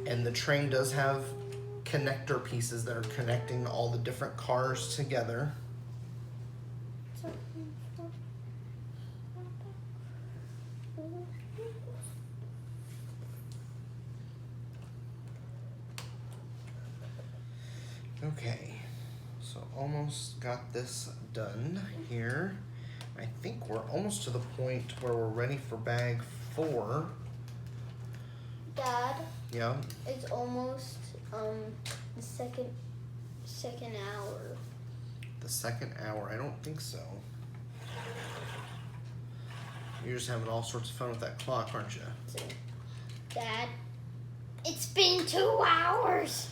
And the train does have connector pieces that are connecting all the different cars together. Okay, so almost got this done here. I think we're almost to the point where we're ready for bag 4. Dad, Yeah. it's almost the second hour. The second hour? I don't think so. You're just having all sorts of fun with that clock, aren't you? Dad, it's been 2 hours.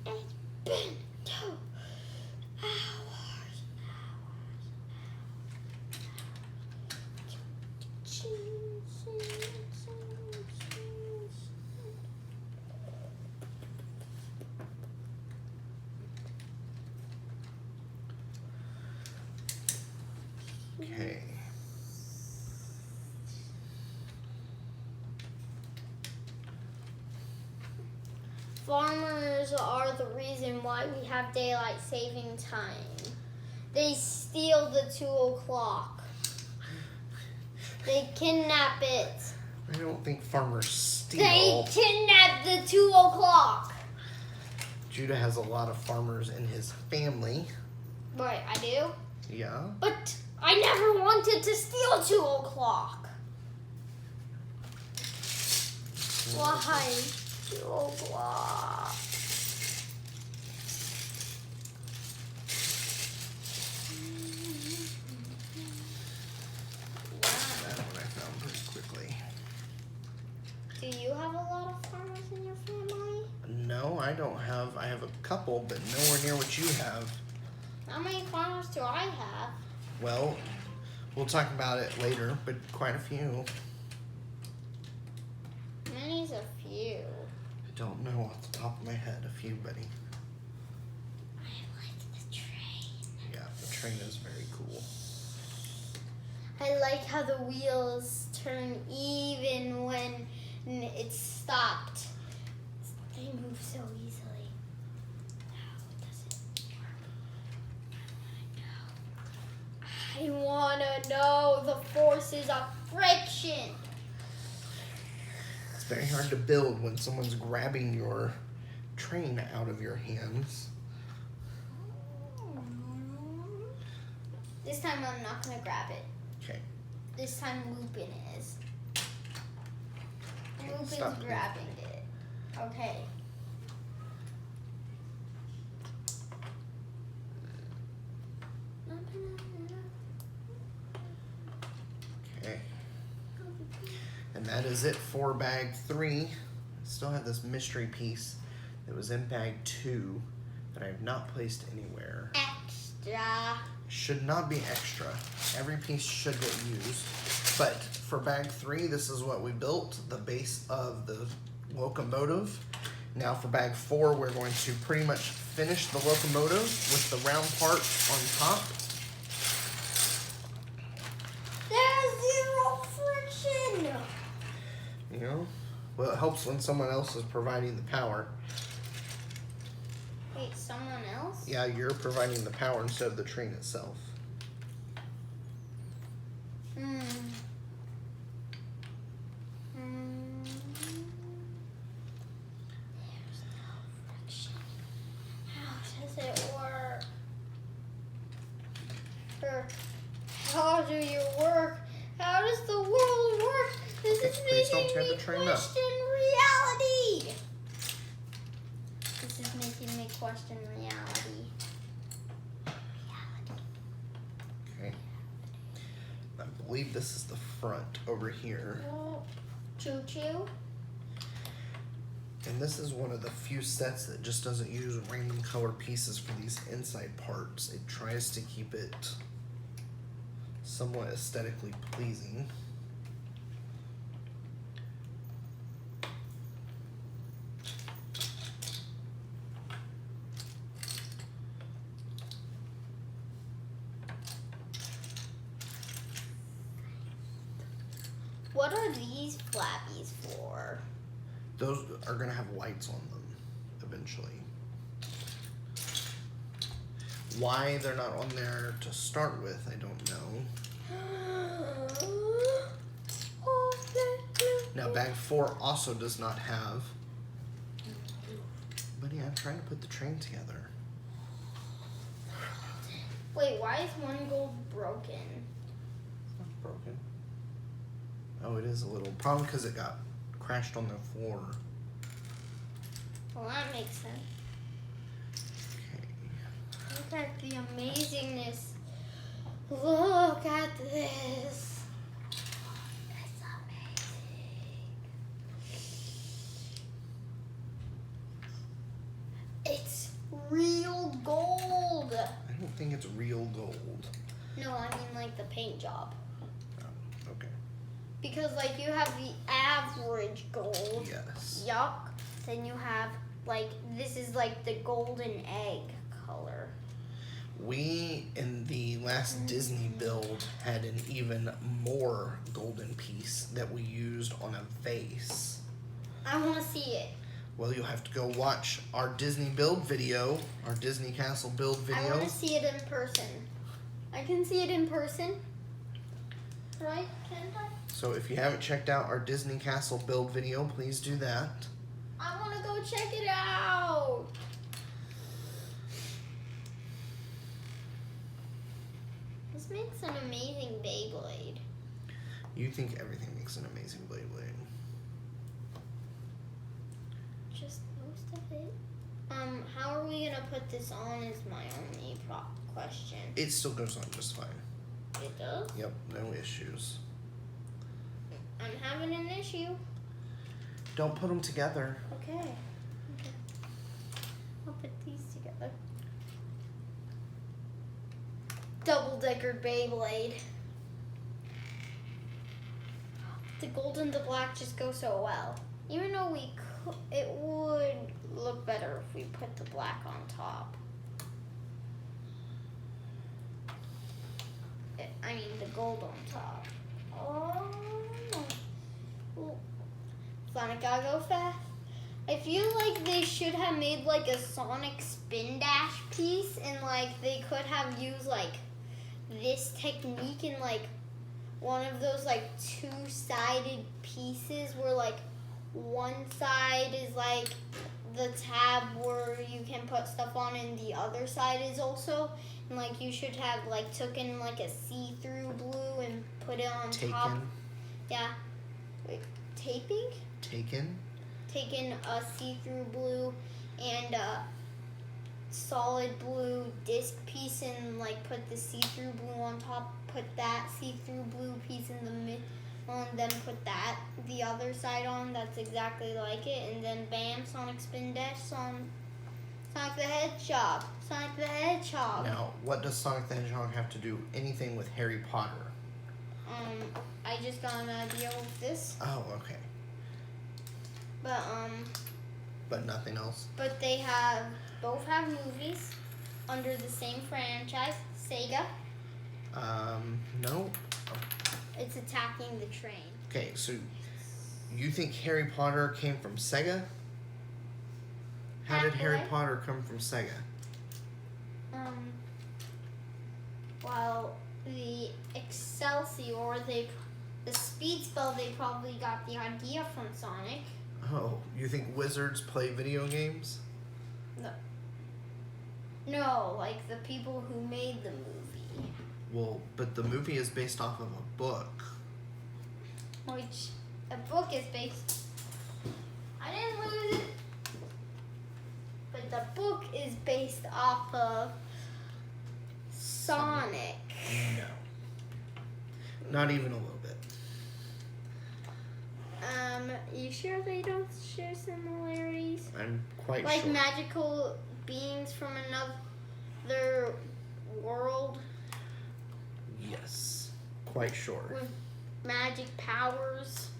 It's been 2 hours. Okay. Farmers are the reason why we have daylight saving time. They steal the 2 o'clock. They kidnap it. I don't think farmers steal. They kidnap the 2 o'clock. Judah has a lot of farmers in his family. Right, I do. Yeah. But I never wanted to steal 2 o'clock. Why 2 o'clock? That one I found pretty quickly. Do you have a lot of farmers in your family? No, I don't have. I have a couple, but nowhere near what you have. How many farmers do I have? Well, we'll talk about it later, but quite a few. Many's a few. I don't know off the top of my head. A few, buddy. I like the train. Yeah, the train is very cool. I like how the wheels turn even when it's stopped. They move so easily. How does it work? I wanna know the forces of friction. It's very hard to build when someone's grabbing your train out of your hands. This time I'm not gonna grab it. Okay. This time Lupin is. Lupin's stop. grabbing it. Okay. Okay. And that is it for bag 3. I still have this mystery piece that was in bag 2 that I have not placed anywhere. Extra. Should not be extra. Every piece should get used. But for bag 3, this is what we built, the base of the locomotive. Now for bag 4, we're going to pretty much finish the locomotive with the round part on top. There's 0 friction. You know, well, it helps when someone else is providing the power. Wait, someone else? Yeah, you're providing the power instead of the train itself. There's no friction. How does it work? Or how do you work? How does the world work? This is Please don't making tear me the train up. question reality. This is making me question reality. Okay. I believe this is the front over here. Oh, choo-choo. And this is one of the few sets that just doesn't use random color pieces for these inside parts. It tries to keep it somewhat aesthetically pleasing. What are these flappies for? Those are gonna have lights on them eventually. Why they're not on there to start with, I don't know. Now bag 4 also does not have. But yeah, I'm trying to put the train together. Wait, why is one gold broken? It's not broken. Oh, it is a little. Probably because it got crashed on the floor. Well, that makes sense. Okay. Look at the amazingness. Look at this. It's amazing. It's real gold. I don't think it's real gold. No, I mean like the paint job. Oh, okay. Because like you have the average gold. Yes. Yuck. Then you have like, this is like the golden egg color. We, in the last Disney build, had an even more golden piece that we used on a vase. I want to see it. Well, you'll have to go watch our Disney build video, our Disney Castle build video. I want to see it in person. I can see it in person. Right? Can't I? So if you haven't checked out our Disney Castle build video, please do that. I want to go check it out. This makes an amazing Beyblade. You think everything makes an amazing Beyblade. Just most of it. How are we gonna put this on is my only question. It still goes on just fine. It does? Yep, no issues. I'm having an issue. Don't put them together. Okay. I'll put these together. Double-decker Beyblade. The gold and the black just go so well. Even though it would look better if we put the black on top. I mean the gold on top. Oh. Ooh. Sonic gotta go fast. I feel like they should have made like a Sonic spin dash piece, and like they could have used like this technique in like one of those like two-sided pieces where like one side is like the tab where you can put stuff on, and the other side is also, and like you should have like taken like a see-through blue and put it on top. Yeah. Wait, taping? Taken a see-through blue and a solid blue disc piece and like put the see-through blue on top, put that see-through blue piece in the middle, and then put that the other side on that's exactly like it, and then bam, Sonic Spin Dash on Sonic the Hedgehog. Sonic the Hedgehog. Now, what does Sonic the Hedgehog have to do anything with Harry Potter? I just got an idea with this. Oh, okay. But nothing else? But they both have movies under the same franchise, Sega. No. It's attacking the train. Okay, so you think Harry Potter came from Sega? How did Harry Potter come from Sega? Well, the Excelsior, the Speed Spell, they probably got the idea from Sonic. Oh, you think wizards play video games? No, like the people who made the movie. Well, but the movie is based off of a book. Which a book is based. I didn't lose it. But the book is based off of Sonic. No. Not even a little bit. You sure they don't share similarities? I'm quite like sure. Like magical beings from another world? Yes. Quite sure. With magic powers?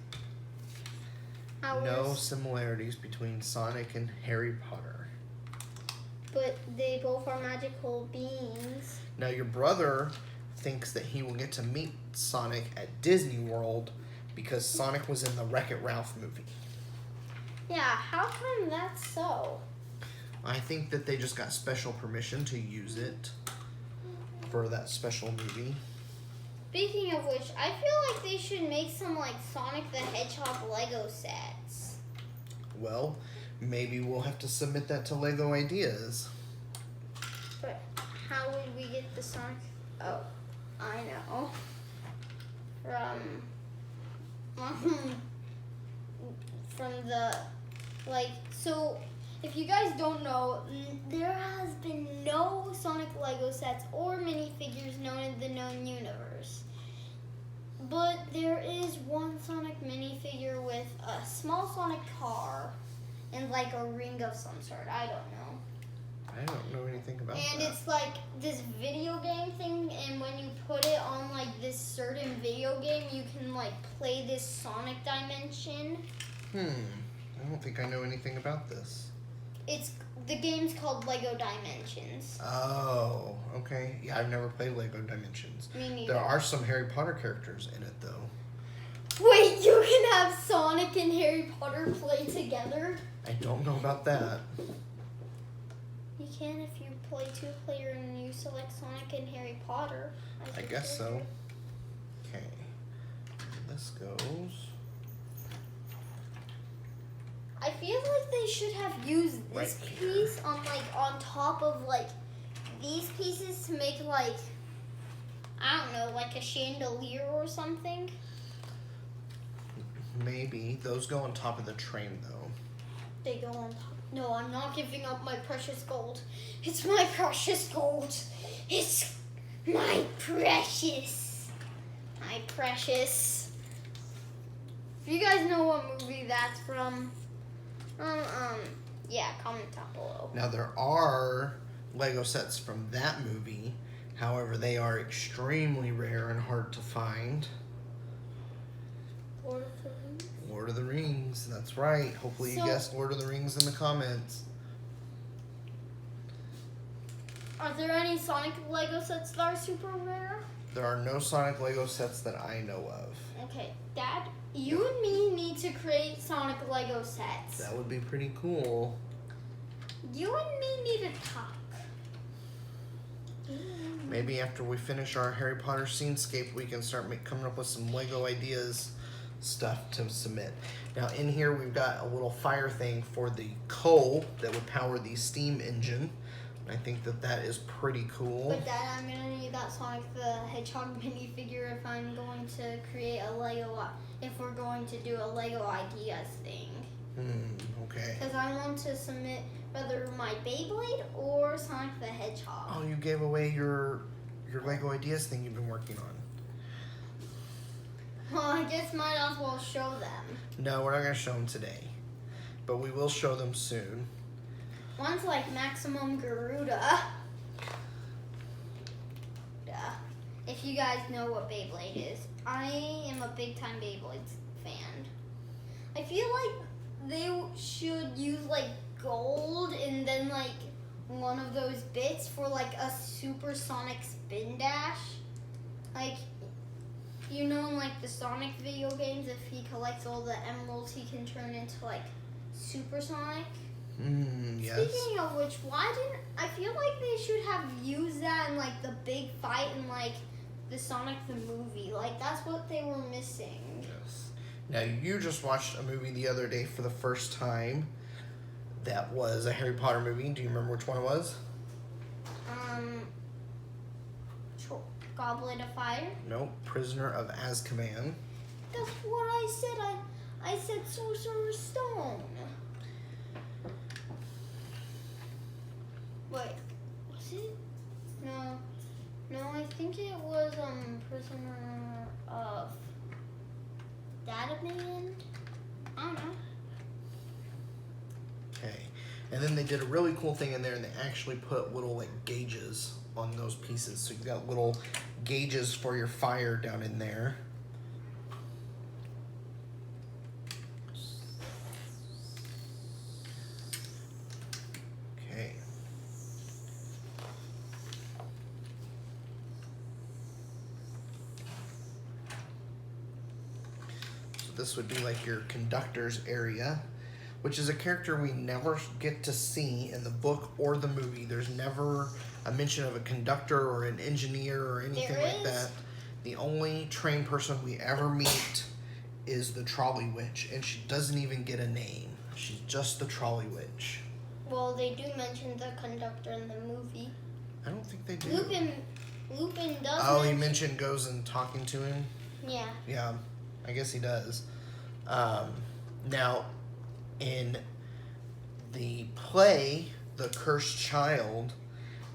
No similarities between Sonic and Harry Potter. But they both are magical beings. Now your brother thinks that he will get to meet Sonic at Disney World, because Sonic was in the Wreck-It Ralph movie. Yeah, how come that's so? I think that they just got special permission to use it for that special movie. Speaking of which, I feel like they should make some like Sonic the Hedgehog Lego sets. Well, maybe we'll have to submit that to Lego Ideas. But how would we get the Sonic? Oh, I know. From the, like, so if you guys don't know, there has been no Sonic Lego sets or minifigures known in the known universe. But there is one Sonic minifigure with a small Sonic car and like a ring of some sort. I don't know. I don't know anything about And that. it's like this video game thing, and when you put it on like this certain video game, you can like play this Sonic dimension. I don't think I know anything about this. The game's called Lego Dimensions. Oh, okay. Yeah, I've never played Lego Dimensions. Me neither. There are some Harry Potter characters in it, though. Wait, you can have Sonic and Harry Potter play together? I don't know about that. You can if you play 2-player and you select Sonic and Harry Potter. I guess so. Okay. This goes. I feel like they should have used this Right here. piece on top of like these pieces to make like, I don't know, like a chandelier or something. Maybe. Those go on top of the train, though. They go on top. No, I'm not giving up my precious gold. It's my precious gold. It's my precious. My precious. If you guys know what movie that's from, yeah, comment down below. Now, there are Lego sets from that movie. However, they are extremely rare and hard to find. Lord of the Rings. Lord of the Rings, that's right. Hopefully you guessed Lord of the Rings in the comments. Are there any Sonic Lego sets that are super rare? There are no Sonic Lego sets that I know of. Okay, Dad, you and me need to create Sonic Lego sets. That would be pretty cool. You and me need to talk. Maybe after we finish our Harry Potter Scenescape, we can start coming up with some Lego Ideas stuff to submit. Now in here we've got a little fire thing for the coal that would power the steam engine. I think that that is pretty cool. But Dad, I'm gonna need that Sonic the Hedgehog minifigure if I'm going to create a Lego, if we're going to do a Lego Ideas thing. Okay. Because I want to submit whether my Beyblade or Sonic the Hedgehog. Oh, you gave away your Lego Ideas thing you've been working on. Well, I guess might as well show them. No, we're not going to show them today. But we will show them soon. One's like Maximum Garuda. Duh. If you guys know what Beyblade is, I am a big time Beyblade fan. I feel like they should use like gold and then like one of those bits for like a supersonic spin dash. Like, you know, in like the Sonic video games, if he collects all the emeralds, he can turn into like supersonic. Yes. Speaking of which, why didn't I feel like they should have used that in like the big fight in like the Sonic the movie? Like that's what they were missing. Yes. Now you just watched a movie the other day for the first time. That was a Harry Potter movie. Do you remember which one it was? Goblet of Fire. Nope. Prisoner of Azkaban. That's what I said. I said Sorcerer's Stone. Wait, was it? No, I think it was Prisoner of Dataman. I don't know. Okay. And then they did a really cool thing in there, and they actually put little like gauges on those pieces. So you've got little gauges for your fire down in there. Okay. this would be like your conductor's area, which is a character we never get to see in the book or the movie. There's never a mention of a conductor or an engineer or anything There like is. that. The only train person we ever meet is the trolley witch, and she doesn't even get a name. She's just the trolley witch. Well, they do mention the conductor in the movie. I don't think they do. Lupin does. Oh, he mentioned goes and talking to him. Yeah. Yeah, I guess he does. Now, in the play, The Cursed Child,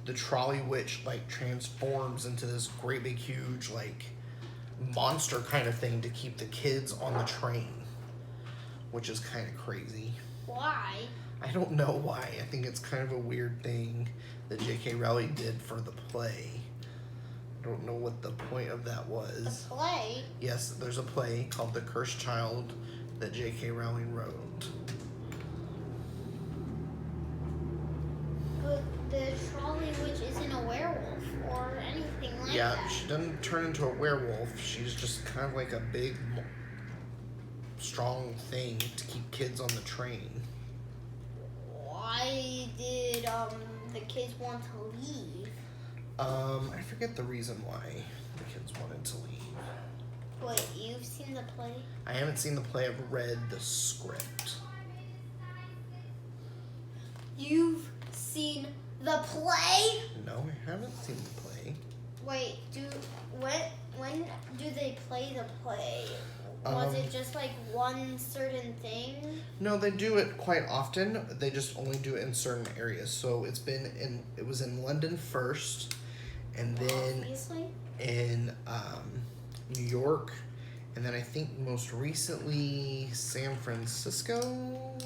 the trolley witch like transforms into this great big huge like monster kind of thing to keep the kids on the train, which is kind of crazy. Why? I don't know why. I think it's kind of a weird thing that J.K. Rowling did for the play. I don't know what the point of that was. The play? Yes, there's a play called The Cursed Child that J.K. Rowling wrote. But the trolley witch isn't a werewolf or anything like Yeah, that. she doesn't turn into a werewolf. She's just kind of like a big, strong thing to keep kids on the train. Why did the kids want to leave? I forget the reason why the kids wanted to leave. Wait, you've seen the play? I haven't seen the play. I've read the script. You've seen the play? No, I haven't seen the play. Wait, when do they play the play? Was it just like one certain thing? No, they do it quite often. They just only do it in certain areas. So it was in London first, and then Obviously. in New York, and then I think most recently San Francisco,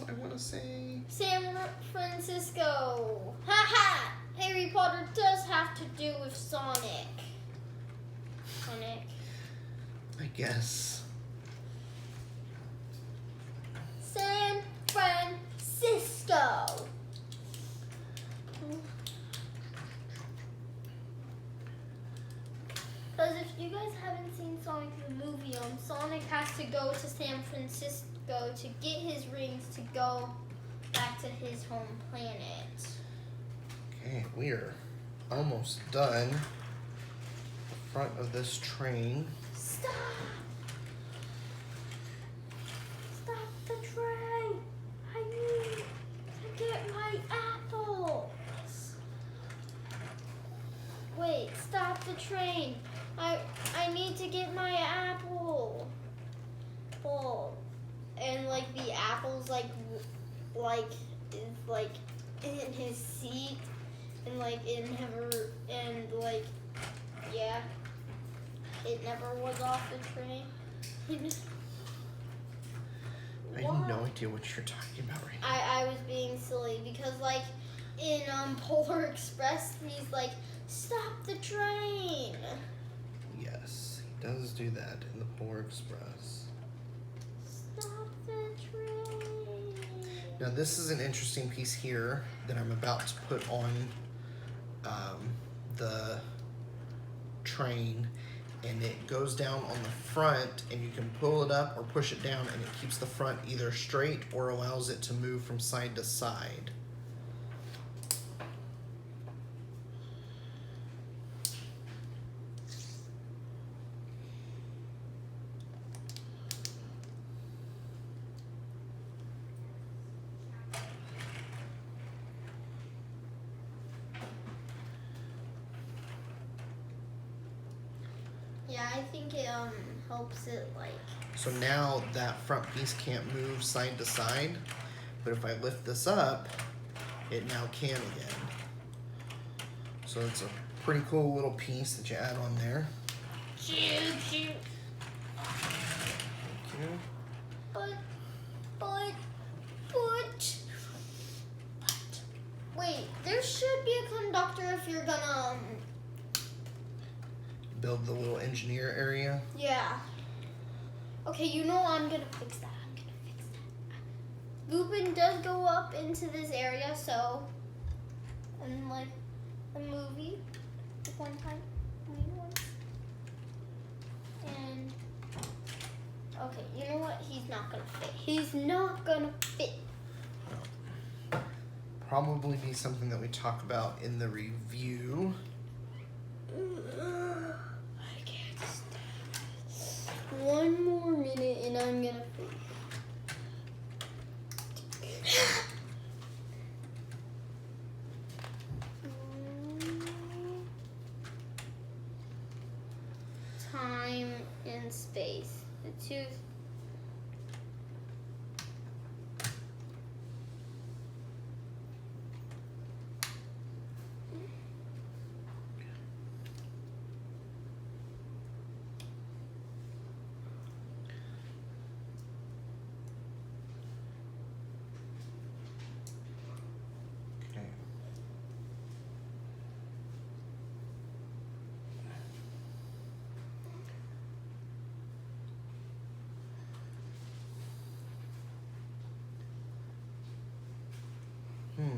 I want to say. San Francisco. Haha! Harry Potter does have to do with Sonic. Sonic. I guess. San Francisco. Because if you guys haven't seen Sonic the movie, Sonic has to go to San Francisco to get his rings to go back to his home planet. Okay, we are almost done. The front of this train. Stop! Stop the train! I need to get my apples. Wait, stop the train. I need to get my apple. Oh, and like the apple's like is in his seat, and like it never, and like yeah, it never was off the train. I have no idea what you're talking about right now. I was being silly because like in Polar Express he's like, stop the train. Yes, he does do that in the Polar Express. Stop the train. Now this is an interesting piece here that I'm about to put on the train, and it goes down on the front, and you can pull it up or push it down, and it keeps the front either straight or allows it to move from side to side. Yeah, I think it helps it like. So now that front piece can't move side to side, but if I lift this up, it now can again. So it's a pretty cool little piece that you add on there. Choo choo. Thank you. But. Wait, there should be a conductor if you're gonna. Build the little engineer area. Yeah. Okay, you know I'm gonna fix that. Lupin does go up into this area, so. And like the movie, like one time, once. And Okay, you know what? He's not gonna fit. He's not gonna fit. Probably be something that we talk about in the review. I can't stand it. One more minute and I'm gonna fit. Time and space. The two. Okay.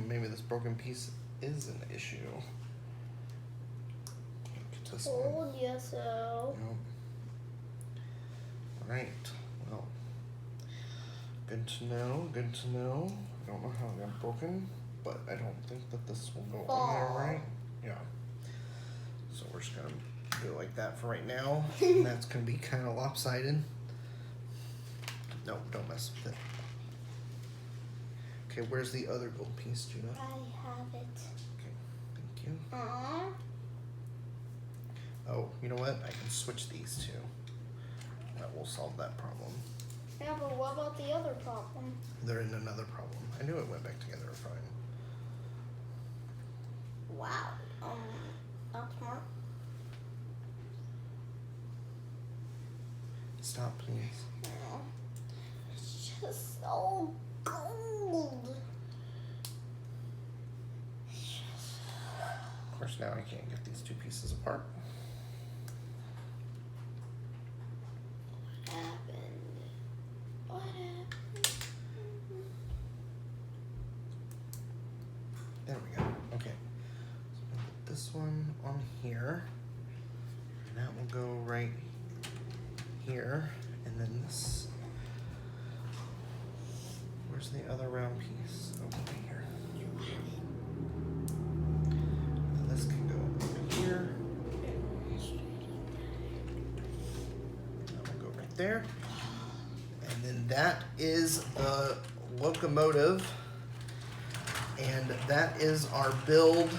Maybe this broken piece is an issue. Can't get this one. Told you so. Nope. Right. Well, good to know. Good to know. I don't know how it got broken, but I don't think that this will go on there, right? Yeah. So we're just gonna do it like that for right now. And that's gonna be kind of lopsided. No, don't mess with it. Okay, where's the other gold piece, Judah? I have it. Okay, thank you. Aww. Oh, you know what? I can switch these two. That will solve that problem. Yeah, but what about the other problem? They're in another problem. I knew it went back together fine. Wow. That's smart. Stop, please. No. It's just so gold. Of course, now I can't get these two pieces apart. What happened? What happened? There we go. Okay. So I'm gonna put this one on here. And that will go right here. And then this. Where's the other round piece? Oh, over here. And this can go over here. That will go right there. And then that is the locomotive. And that is our build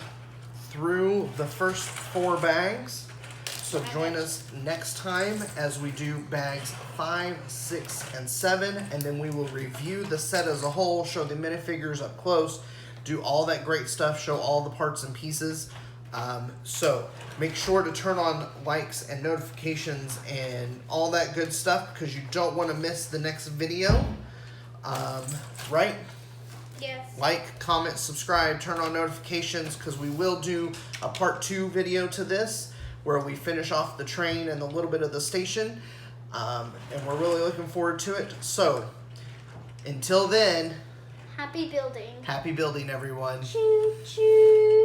through the first 4 bags. So join us next time as we do bags 5, 6, and 7, and then we will review the set as a whole, show the minifigures up close, do all that great stuff, show all the parts and pieces. So make sure to turn on likes and notifications and all that good stuff because you don't want to miss the next video, right? Yes. Like, comment, subscribe, turn on notifications because we will do a part 2 video to this where we finish off the train and a little bit of the station. And we're really looking forward to it. So, until then, Happy building. happy building, everyone. Choo choo.